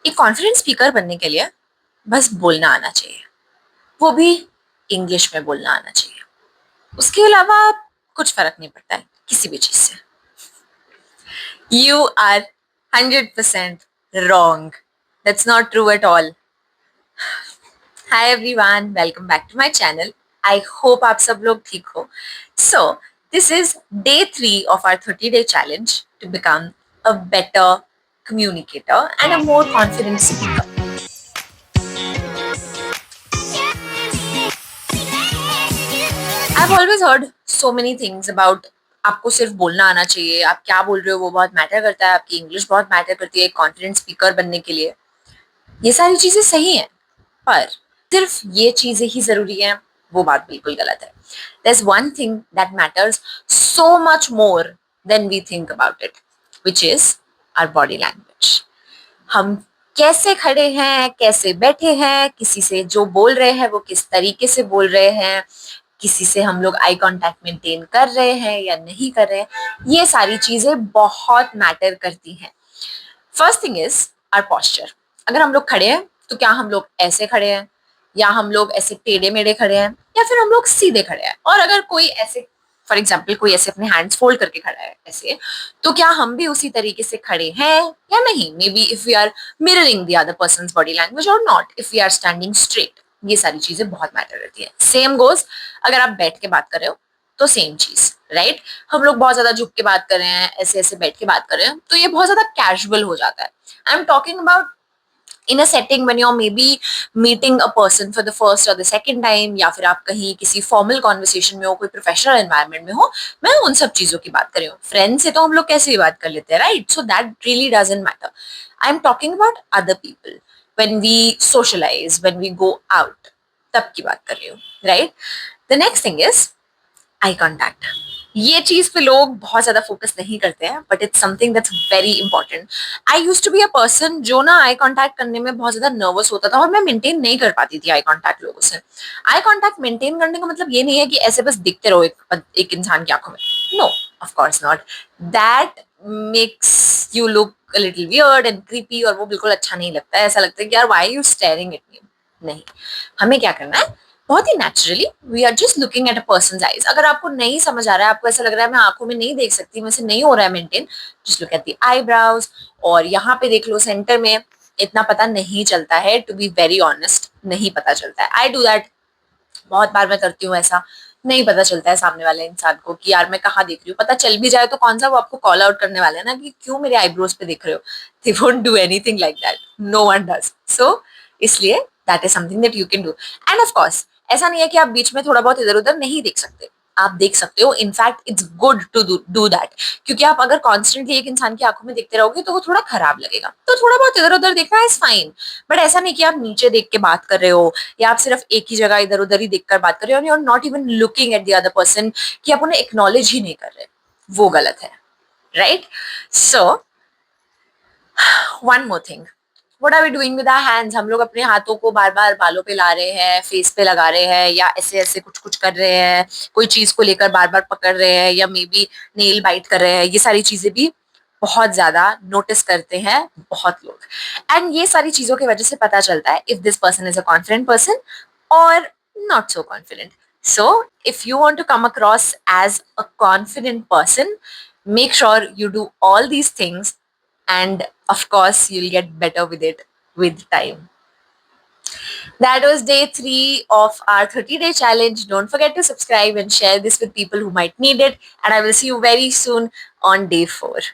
एक confident speaker बनने के लिए बस बोलना आना चाहिए, वो भी इंग्लिश में बोलना आना चाहिए। उसके अलावा कुछ फर्क नहीं पड़ता है किसी भी चीज से। You are 100% wrong. That's not true at all. Hi everyone, welcome back to my channel. I hope आप सब लोग ठीक हो. So, this is day 3 of our 30-day challenge to become a better communicator and a more confident speaker. I've always heard so many things about आपको सिर्फ बोलना आना चाहिए, आप क्या बोल रहे हो वो बहुत मैटर करता है, आपकी इंग्लिश बहुत मैटर करती है एक कॉन्फिडेंट स्पीकर बनने के लिए। ये सारी चीजें सही हैं, पर सिर्फ ये चीजें ही जरूरी हैं, वो बात बिल्कुल गलत है। There's one thing that matters so much more than we think about it, which is our body language. हम कैसे खड़े हैं, कैसे बैठे हैं, किसी से जो बोल रहे हैं वो किस तरीके से बोल रहे हैं, किसी से हम लोग आई कांटेक्ट मेंटेन कर रहे हैं या नहीं कर रहे हैं, ये सारी चीजें बहुत मैटर करती हैं। First thing is our posture. अगर हम लोग खड़े हैं तो क्या हम लोग ऐसे खड़े हैं, या हम लोग ऐसे टेढ़े मेढ़े खड़े हैं, या फिर हम लोग सीधे खड़े हैं। और अगर कोई ऐसे, फॉर एग्जाम्पल कोई ऐसे अपने हैंड्स फोल्ड करके खड़ा है ऐसे, तो क्या हम भी उसी तरीके से खड़े हैं या नहीं। May be if we are mirroring the other person's body language और not, if we are standing straight. ये सारी चीजें बहुत मैटर करती है। सेम गोज अगर आप बैठ के बात कर रहे हो तो सेम चीज, राइट। हम लोग बहुत ज्यादा झुक के बात कर रहे हैं, ऐसे ऐसे बैठ के बात कर रहे हैं, तो ये बहुत ज्यादा कैजुअल हो जाता है। I am talking about in a setting when you're maybe meeting a person for the first or the second time, या फिर आप कहीं किसी formal conversation में हो, कोई professional environment में हो। मैं उन सब चीजों की बात कर रही हूँ। फ्रेंड से तो हम लोग कैसे भी बात कर लेते हैं, right. So that really doesn't matter. I am talking about other people when we socialize, when we go out, तब की बात कर रही हूँ, right. The next thing is eye contact. ये चीज पे लोग बहुत ज्यादा फोकस नहीं करते हैं, but it's something that's very important. I used to be a person जो ना आई कांटेक्ट करने में बहुत ज्यादा नर्वस होता था, और मैं मेंटेन नहीं कर पाती थी आई कांटेक्ट लोगों से। आई कांटेक्ट मेंटेन करने का मतलब ये नहीं है कि ऐसे बस दिखते रहो एक इंसान की आंखों में। No, of course not. That makes you look a little weird and creepy, और वो बिल्कुल अच्छा नहीं लगता है। ऐसा लगता है कि यार why are you staring at me. नहीं, हमें क्या करना है, बहुत ही naturally we are just looking at a person's eyes. अगर आपको नहीं समझ आ रहा है, आपको ऐसा लग रहा है मैं आंखों में नहीं देख सकती, मुझसे नहीं हो रहा है maintain, just look at the eyebrows, और यहाँ पे देख लो सेंटर में। इतना पता नहीं चलता है, टू बी वेरी ऑनेस्ट, नहीं पता चलता है। आई डू दैट, बहुत बार मैं करती हूँ ऐसा। नहीं पता चलता है सामने वाले इंसान को कि यार मैं कहाँ देख रही हूँ। पता चल भी जाए तो कौन सा वो आपको कॉल आउट करने वाले हैं ना कि क्यों मेरे आईब्रोज पे देख रहे हो। They won't do anything like that, no one does. So इसलिए that is something that you can do. And of course ऐसा नहीं है कि आप बीच में थोड़ा बहुत इधर उधर नहीं देख सकते, आप देख सकते हो। In fact it's good to do that, क्योंकि आप अगर कॉन्स्टेंटली एक इंसान की आंखों में देखते रहोगे तो वो थोड़ा खराब लगेगा। तो थोड़ा बहुत इधर उधर देखना इज फाइन, बट ऐसा नहीं कि आप नीचे देख के बात कर रहे हो, या आप सिर्फ एक ही जगह इधर उधर ही देखकर बात कर रहे हो, और not even looking at the other person, कि आप उन्हें एक्नॉलेज ही नहीं कर रहे। वो गलत है, right. So one more thing, what are we doing with our hands. हम लोग अपने हाथों को बार बार बालों पे ला रहे हैं, फेस पे लगा रहे हैं, या ऐसे ऐसे कुछ कुछ कर रहे हैं, कोई चीज को लेकर बार बार पकड़ रहे हैं, या मे बी नेल बाइट कर रहे हैं। ये सारी चीजें भी बहुत ज्यादा नोटिस करते हैं बहुत लोग, एंड ये सारी चीजों की वजह से पता चलता है if this person is a confident person और not so confident. So, if you want to come across as a confident person, make sure you do all these things, and of course, you'll get better with it with time. That was day 3 of our 30-day challenge. Don't forget to subscribe and share this with people who might need it. And I will see you very soon on day 4.